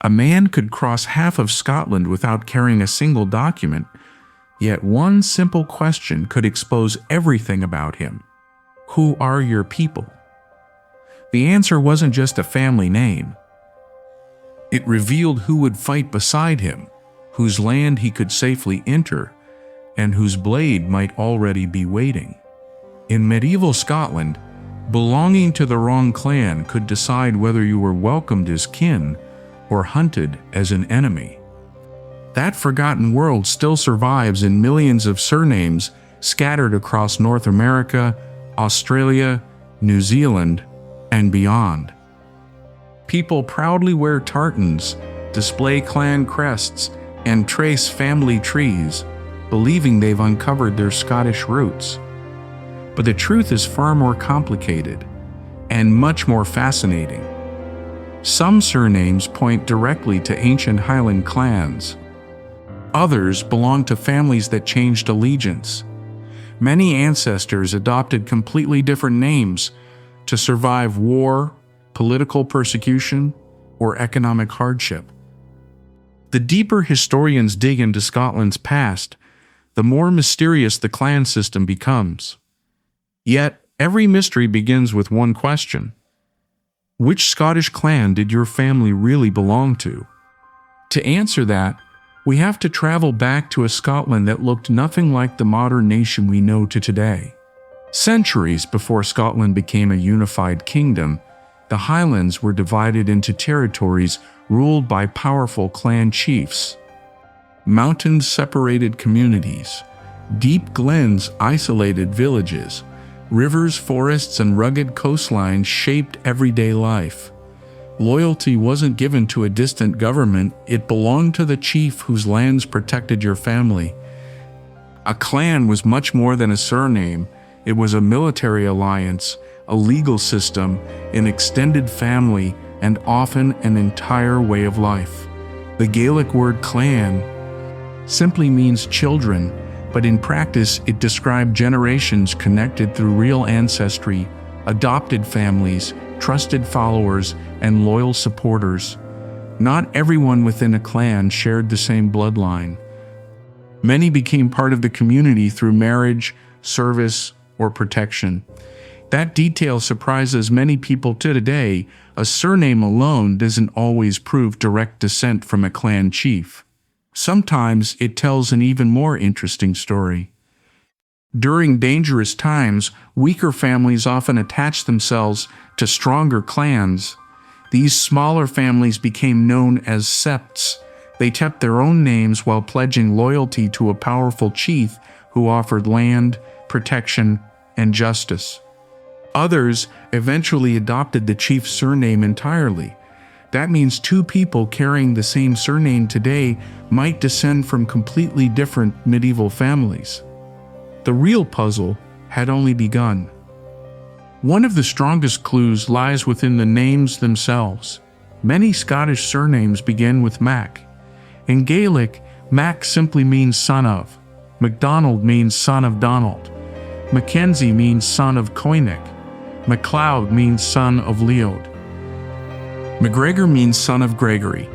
A man could cross half of Scotland without carrying a single document, yet one simple question could expose everything about him. Who are your people? The answer wasn't just a family name. It revealed who would fight beside him, whose land he could safely enter, and whose blade might already be waiting. In medieval Scotland, belonging to the wrong clan could decide whether you were welcomed as kin or hunted as an enemy. That forgotten world still survives in millions of surnames scattered across North America, Australia, New Zealand, and beyond. People proudly wear tartans, display clan crests, and trace family trees, believing they've uncovered their Scottish roots. But the truth is far more complicated and much more fascinating. Some surnames point directly to ancient Highland clans. Others belong to families that changed allegiance. Many ancestors adopted completely different names to survive war, political persecution, or economic hardship. The deeper historians dig into Scotland's past, the more mysterious the clan system becomes. Yet, every mystery begins with one question. Which Scottish clan did your family really belong to? To answer that, we have to travel back to a Scotland that looked nothing like the modern nation we know to today. Centuries before Scotland became a unified kingdom, the Highlands were divided into territories ruled by powerful clan chiefs. Mountains separated communities. Deep glens isolated villages. Rivers, forests, and rugged coastlines shaped everyday life. Loyalty wasn't given to a distant government, it belonged to the chief whose lands protected your family. A clan was much more than a surname. It was a military alliance, a legal system, an extended family, and often an entire way of life. The Gaelic word clan simply means children, but in practice it described generations connected through real ancestry, adopted families, trusted followers, and loyal supporters. Not everyone within a clan shared the same bloodline. Many became part of the community through marriage, service, or protection. That detail surprises many people to today. A surname alone doesn't always prove direct descent from a clan chief. Sometimes it tells an even more interesting story. During dangerous times, weaker families often attached themselves to stronger clans. These smaller families became known as septs. They kept their own names while pledging loyalty to a powerful chief who offered land, protection, and justice. Others eventually adopted the chief's surname entirely. That means two people carrying the same surname today might descend from completely different medieval families. The real puzzle had only begun. One of the strongest clues lies within the names themselves. Many Scottish surnames begin with Mac. In Gaelic, Mac simply means son of. MacDonald means son of Donald. Mackenzie means son of Coinnick. MacLeod means son of Leod. MacGregor means son of Gregory.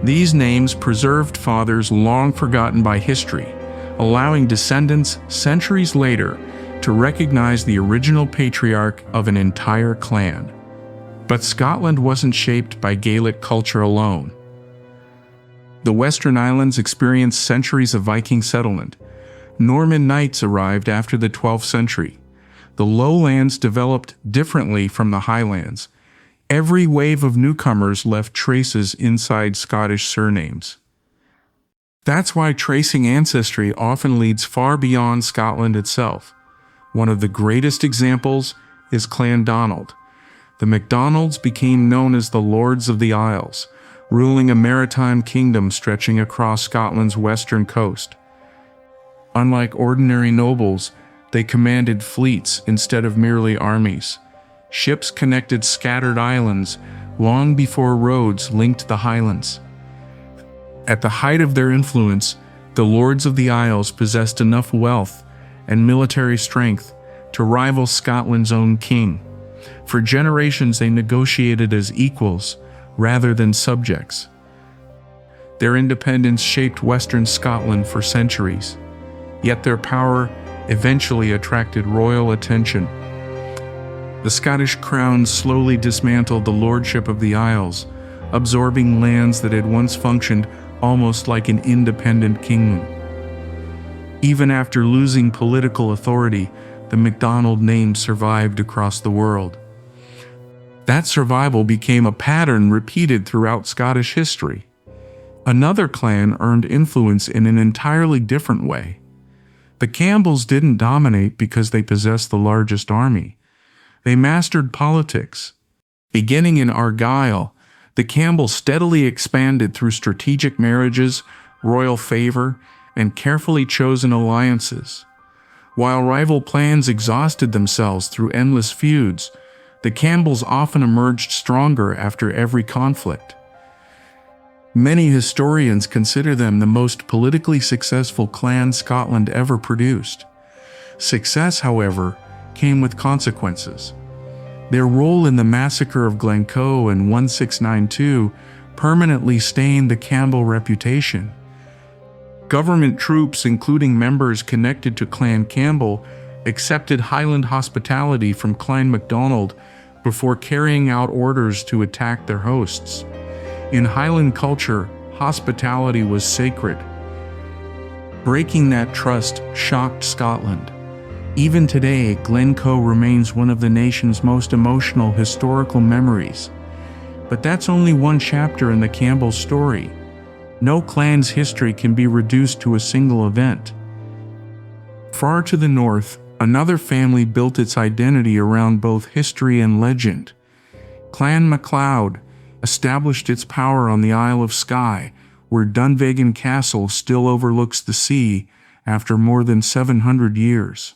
These names preserved fathers long forgotten by history, allowing descendants centuries later to recognize the original patriarch of an entire clan. But Scotland wasn't shaped by Gaelic culture alone. The Western Islands experienced centuries of Viking settlement. Norman knights arrived after the 12th century. The lowlands developed differently from the highlands. Every wave of newcomers left traces inside Scottish surnames. That's why tracing ancestry often leads far beyond Scotland itself. One of the greatest examples is Clan Donald. The MacDonalds became known as the Lords of the Isles, ruling a maritime kingdom stretching across Scotland's western coast. Unlike ordinary nobles, they commanded fleets instead of merely armies. Ships connected scattered islands long before roads linked the Highlands. At the height of their influence, the Lords of the Isles possessed enough wealth and military strength to rival Scotland's own king. For generations they negotiated as equals rather than subjects. Their independence shaped Western Scotland for centuries, yet their power eventually attracted royal attention. The Scottish crown slowly dismantled the lordship of the Isles, absorbing lands that had once functioned almost like an independent kingdom. Even after losing political authority, the MacDonald name survived across the world. That survival became a pattern repeated throughout Scottish history. Another clan earned influence in an entirely different way. The Campbells didn't dominate because they possessed the largest army. They mastered politics. Beginning in Argyll, the Campbells steadily expanded through strategic marriages, royal favor, and carefully chosen alliances. While rival clans exhausted themselves through endless feuds, the Campbells often emerged stronger after every conflict. Many historians consider them the most politically successful clan Scotland ever produced. Success, however, came with consequences. Their role in the massacre of Glencoe in 1692 permanently stained the Campbell reputation. Government troops, including members connected to Clan Campbell, accepted Highland hospitality from Clan MacDonald before carrying out orders to attack their hosts. In Highland culture, hospitality was sacred. Breaking that trust shocked Scotland. Even today, Glencoe remains one of the nation's most emotional historical memories. But that's only one chapter in the Campbell story. No clan's history can be reduced to a single event. Far to the north, another family built its identity around both history and legend. Clan MacLeod established its power on the Isle of Skye, where Dunvegan Castle still overlooks the sea after more than 700 years.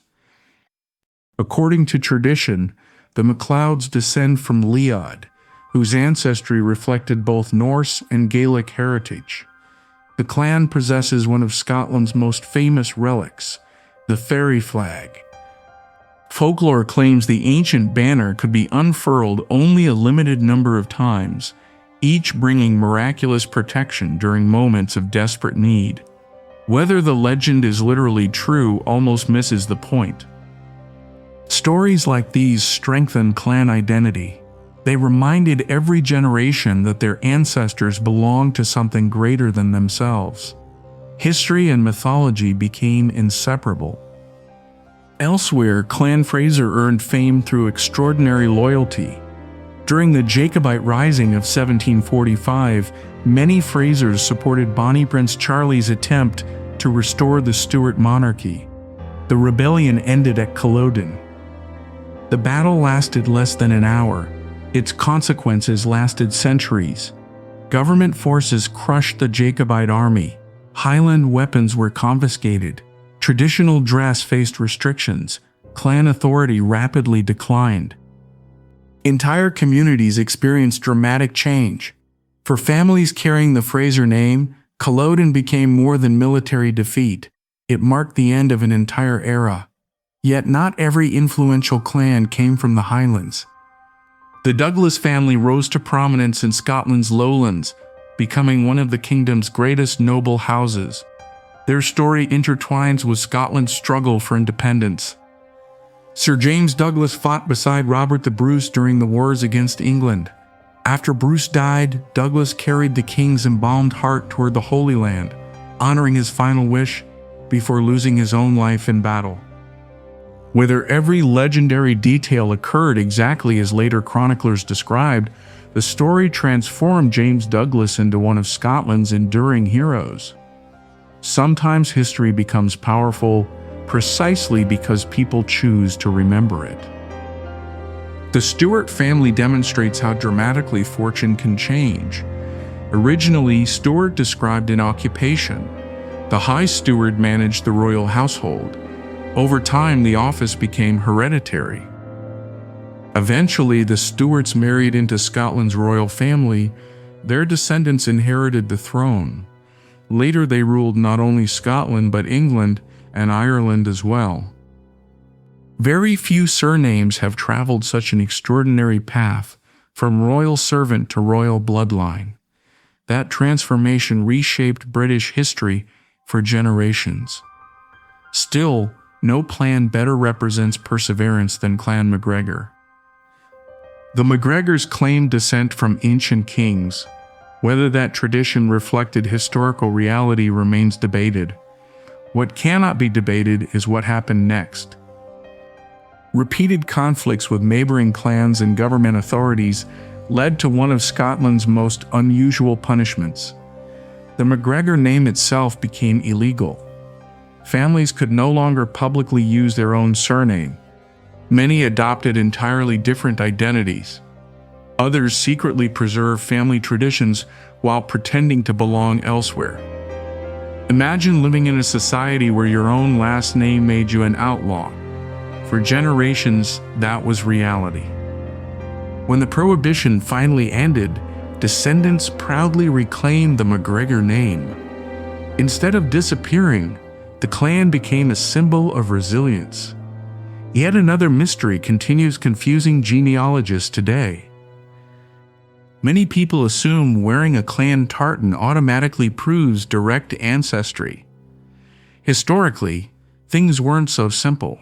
According to tradition, the MacLeods descend from Leod, whose ancestry reflected both Norse and Gaelic heritage. The clan possesses one of Scotland's most famous relics, the fairy flag. Folklore claims the ancient banner could be unfurled only a limited number of times, each bringing miraculous protection during moments of desperate need. Whether the legend is literally true almost misses the point. Stories like these strengthen clan identity. They reminded every generation that their ancestors belonged to something greater than themselves. History and mythology became inseparable. Elsewhere, Clan Fraser earned fame through extraordinary loyalty. During the Jacobite Rising of 1745, many Frasers supported Bonnie Prince Charlie's attempt to restore the Stewart monarchy. The rebellion ended at Culloden. The battle lasted less than an hour. Its consequences lasted centuries. Government forces crushed the Jacobite army. Highland weapons were confiscated. Traditional dress faced restrictions. Clan authority rapidly declined. Entire communities experienced dramatic change. For families carrying the Fraser name, Culloden became more than military defeat. It marked the end of an entire era. Yet not every influential clan came from the Highlands. The Douglas family rose to prominence in Scotland's lowlands, becoming one of the kingdom's greatest noble houses. Their story intertwines with Scotland's struggle for independence. Sir James Douglas fought beside Robert the Bruce during the wars against England. After Bruce died, Douglas carried the king's embalmed heart toward the Holy Land, honoring his final wish before losing his own life in battle. Whether every legendary detail occurred exactly as later chroniclers described, the story transformed James Douglas into one of Scotland's enduring heroes. Sometimes history becomes powerful precisely because people choose to remember it. The Stewart family demonstrates how dramatically fortune can change. Originally, Stewart described an occupation. The High Steward managed the royal household. Over time, the office became hereditary. Eventually, the Stewarts married into Scotland's royal family. Their descendants inherited the throne. Later, they ruled not only Scotland but England and Ireland as well. Very few surnames have traveled such an extraordinary path, from royal servant to royal bloodline. That transformation reshaped British history for generations. Still, no clan better represents perseverance than Clan MacGregor. The MacGregors claimed descent from ancient kings. Whether that tradition reflected historical reality remains debated. What cannot be debated is what happened next. Repeated conflicts with neighboring clans and government authorities led to one of Scotland's most unusual punishments. The MacGregor name itself became illegal. Families could no longer publicly use their own surname. Many adopted entirely different identities. Others secretly preserved family traditions while pretending to belong elsewhere. Imagine living in a society where your own last name made you an outlaw. For generations, that was reality. When the prohibition finally ended, descendants proudly reclaimed the MacGregor name. Instead of disappearing, the clan became a symbol of resilience. Yet another mystery continues confusing genealogists today. Many people assume wearing a clan tartan automatically proves direct ancestry. Historically, things weren't so simple.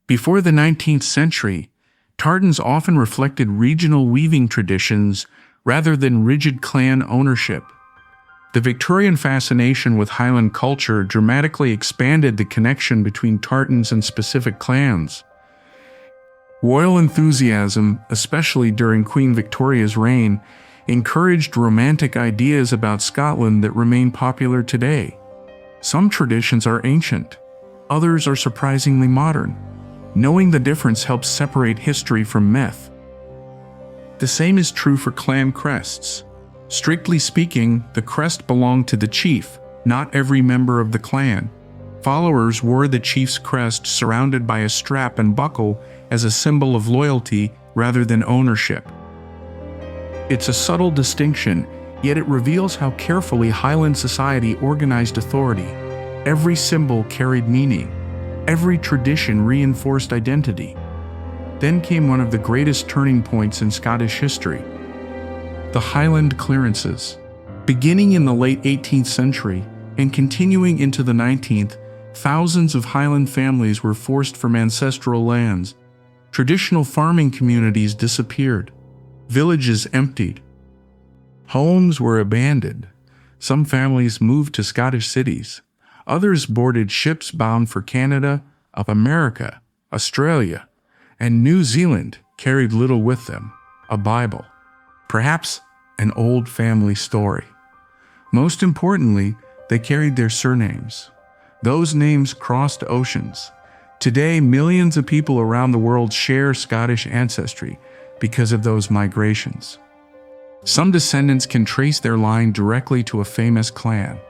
Before the 19th century, tartans often reflected regional weaving traditions rather than rigid clan ownership. The Victorian fascination with Highland culture dramatically expanded the connection between tartans and specific clans. Royal enthusiasm, especially during Queen Victoria's reign, encouraged romantic ideas about Scotland that remain popular today. Some traditions are ancient, others are surprisingly modern. Knowing the difference helps separate history from myth. The same is true for clan crests. Strictly speaking, the crest belonged to the chief, not every member of the clan. Followers wore the chief's crest surrounded by a strap and buckle as a symbol of loyalty rather than ownership. It's a subtle distinction, yet it reveals how carefully Highland society organized authority. Every symbol carried meaning. Every tradition reinforced identity. Then came one of the greatest turning points in Scottish history: the Highland clearances. Beginning in the late 18th century and continuing into the 19th, thousands of Highland families were forced from ancestral lands. Traditional farming communities disappeared. Villages emptied. Homes were abandoned. Some families moved to Scottish cities. Others boarded ships bound for Canada, of America, Australia, and New Zealand carried little with them: a Bible, perhaps an old family story. Most importantly, they carried their surnames. Those names crossed oceans. Today, millions of people around the world share Scottish ancestry because of those migrations. Some descendants can trace their line directly to a famous clan.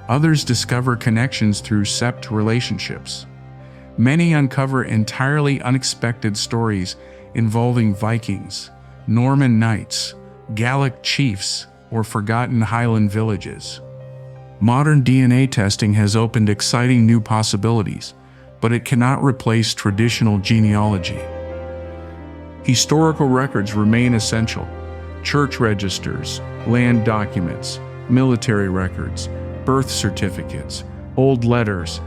Others discover connections through sept relationships. Many uncover entirely unexpected stories involving Vikings, Norman knights, Gallic chiefs, or forgotten Highland villages. Modern DNA testing has opened exciting new possibilities, but it cannot replace traditional genealogy. Historical records remain essential. Church registers, land documents, military records, birth certificates, old letters.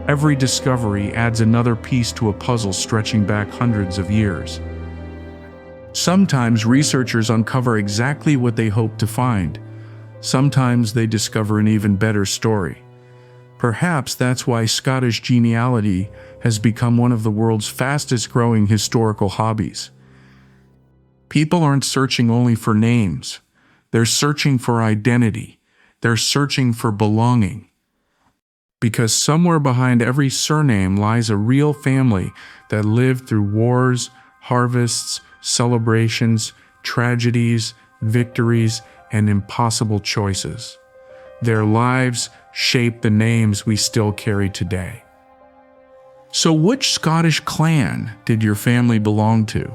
Every discovery adds another piece to a puzzle stretching back hundreds of years. Sometimes researchers uncover exactly what they hope to find. Sometimes they discover an even better story. Perhaps that's why Scottish genealogy has become one of the world's fastest-growing historical hobbies. People aren't searching only for names. They're searching for identity. They're searching for belonging. Because somewhere behind every surname lies a real family that lived through wars, harvests, celebrations, tragedies, victories, and impossible choices. Their lives shape the names we still carry today. So which Scottish clan did your family belong to?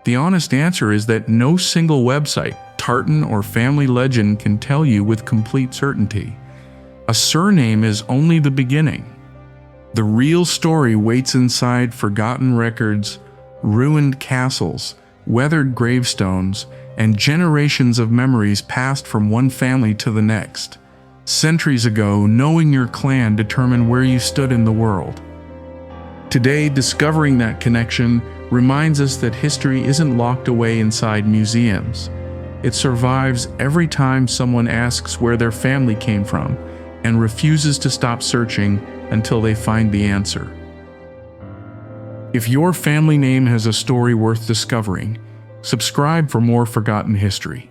The honest answer is that no single website, tartan, or family legend can tell you with complete certainty. A surname is only the beginning. The real story waits inside forgotten records, ruined castles, weathered gravestones, and generations of memories passed from one family to the next. Centuries ago, knowing your clan determined where you stood in the world. Today, discovering that connection reminds us that history isn't locked away inside museums. It survives every time someone asks where their family came from and refuses to stop searching until they find the answer. If your family name has a story worth discovering, subscribe for more forgotten history.